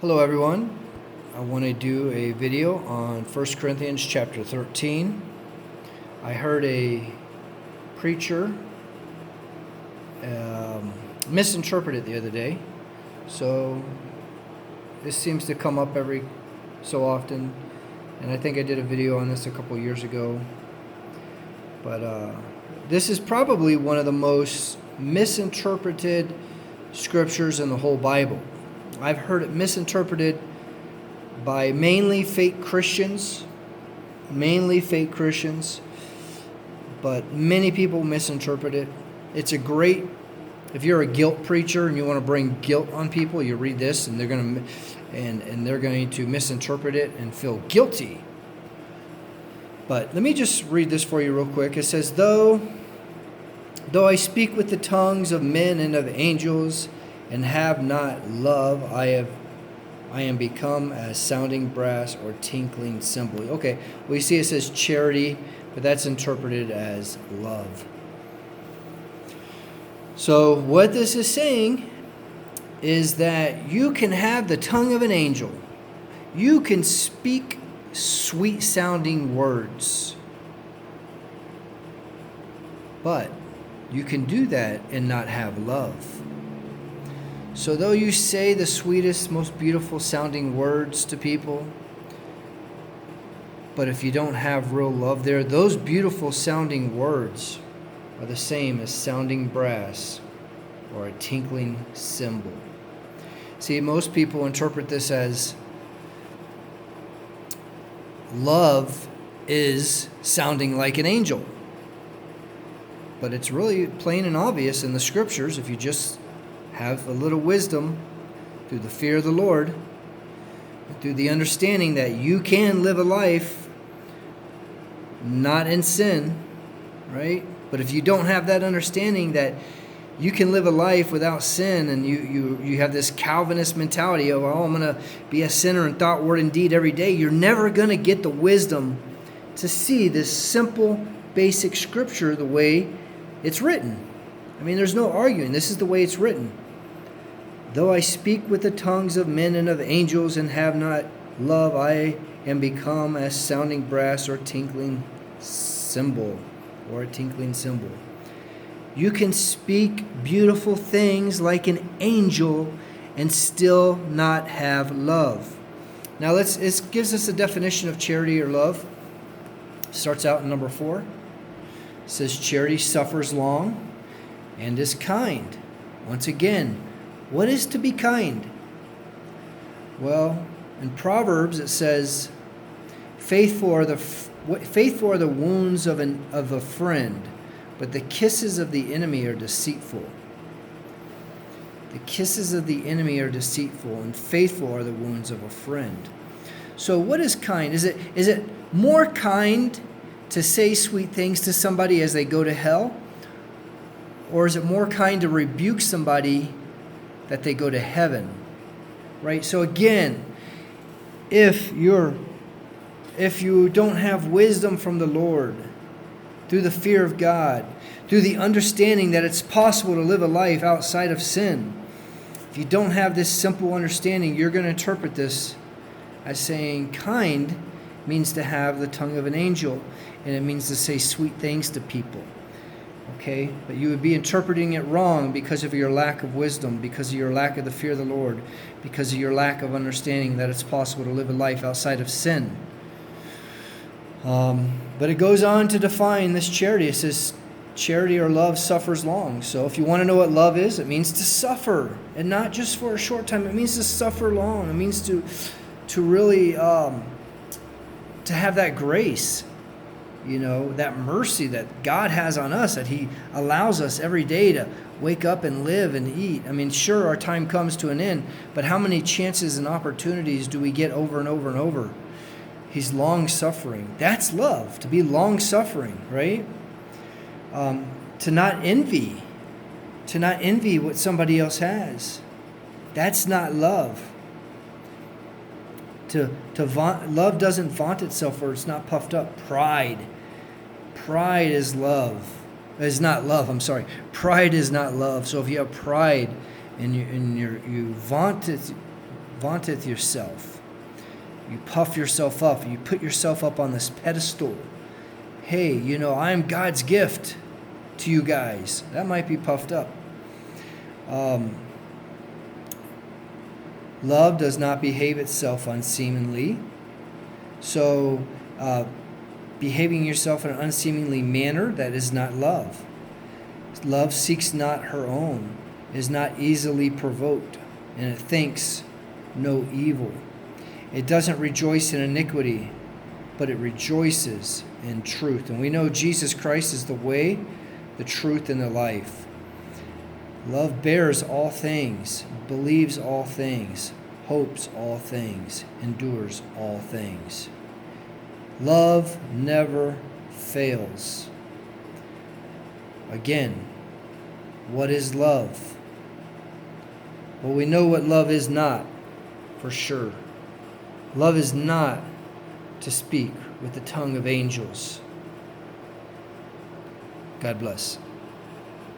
Hello everyone. I want to do a video on 1 Corinthians chapter 13. I heard a preacher misinterpret it the other day. So this seems to come up every so often. And I think I did a video on this a couple years ago. But this is probably one of the most misinterpreted scriptures in the whole Bible. I've heard it misinterpreted by mainly fake Christians, but many people misinterpret it. It's a great, if you're a guilt preacher and you want to bring guilt on people, you read this and they're going to misinterpret it and feel guilty. But let me just read this for you real quick. It says, though I speak with the tongues of men and of angels, and have not love, I am become as sounding brass or tinkling cymbal. Okay, well, you see it says charity, but that's interpreted as love. So what this is saying is that you can have the tongue of an angel. You can speak sweet sounding words. But you can do that and not have love. So though you say the sweetest, most beautiful sounding words to people, but if you don't have real love there, those beautiful sounding words are the same as sounding brass or a tinkling cymbal. See, most people interpret this as love is sounding like an angel. But it's really plain and obvious in the scriptures if you just have a little wisdom through the fear of the Lord, through the understanding that you can live a life not in sin, right? But if you don't have that understanding that you can live a life without sin, and you have this Calvinist mentality of, oh, I'm going to be a sinner in thought, word, and deed every day, you're never going to get the wisdom to see this simple, basic scripture the way it's written. I mean, there's no arguing. This is the way it's written. Though I speak with the tongues of men and of angels and have not love, I am become as sounding brass or tinkling cymbal, or a tinkling cymbal. You can speak beautiful things like an angel and still not have love. Now it gives us a definition of charity or love. Starts out in number 4. It says charity suffers long and is kind. Once again, what is to be kind? Well, in Proverbs it says, faithful are the wounds of a friend, but the kisses of the enemy are deceitful. The kisses of the enemy are deceitful, and faithful are the wounds of a friend. So what is kind? Is it more kind to say sweet things to somebody as they go to hell? Or is it more kind to rebuke somebody that they go to heaven? Right? So again, if you don't have wisdom from the Lord, through the fear of God, through the understanding that it's possible to live a life outside of sin, if you don't have this simple understanding, you're going to interpret this as saying kind means to have the tongue of an angel, and it means to say sweet things to people. Okay, but you would be interpreting it wrong because of your lack of wisdom, because of your lack of the fear of the Lord, because of your lack of understanding that it's possible to live a life outside of sin. But it goes on to define this charity. It says charity or love suffers long. So if you want to know what love is, it means to suffer, and not just for a short time. It means to suffer long. It means to really to have that grace. You know, that mercy that God has on us, that He allows us every day to wake up and live and eat. I mean, sure, our time comes to an end, but how many chances and opportunities do we get over and over and over? He's long-suffering. That's love, to be long-suffering, right? To not envy what somebody else has. That's not love. Love doesn't vaunt itself, or it's not puffed up. Pride is love. Is not love. I'm sorry. Pride is not love. So if you have pride and you vaunt vaunteth yourself. You puff yourself up. You put yourself up on this pedestal. Hey, I'm God's gift to you guys. That might be puffed up. Love does not behave itself unseemly. So, behaving yourself in an unseemly manner, that is not love. Love seeks not her own, is not easily provoked, and it thinks no evil. It doesn't rejoice in iniquity, but it rejoices in truth. And we know Jesus Christ is the way, the truth, and the life. Love bears all things, believes all things, hopes all things, endures all things. Love never fails. Again, what is love? Well, we know what love is not, for sure. Love is not to speak with the tongue of angels. God bless.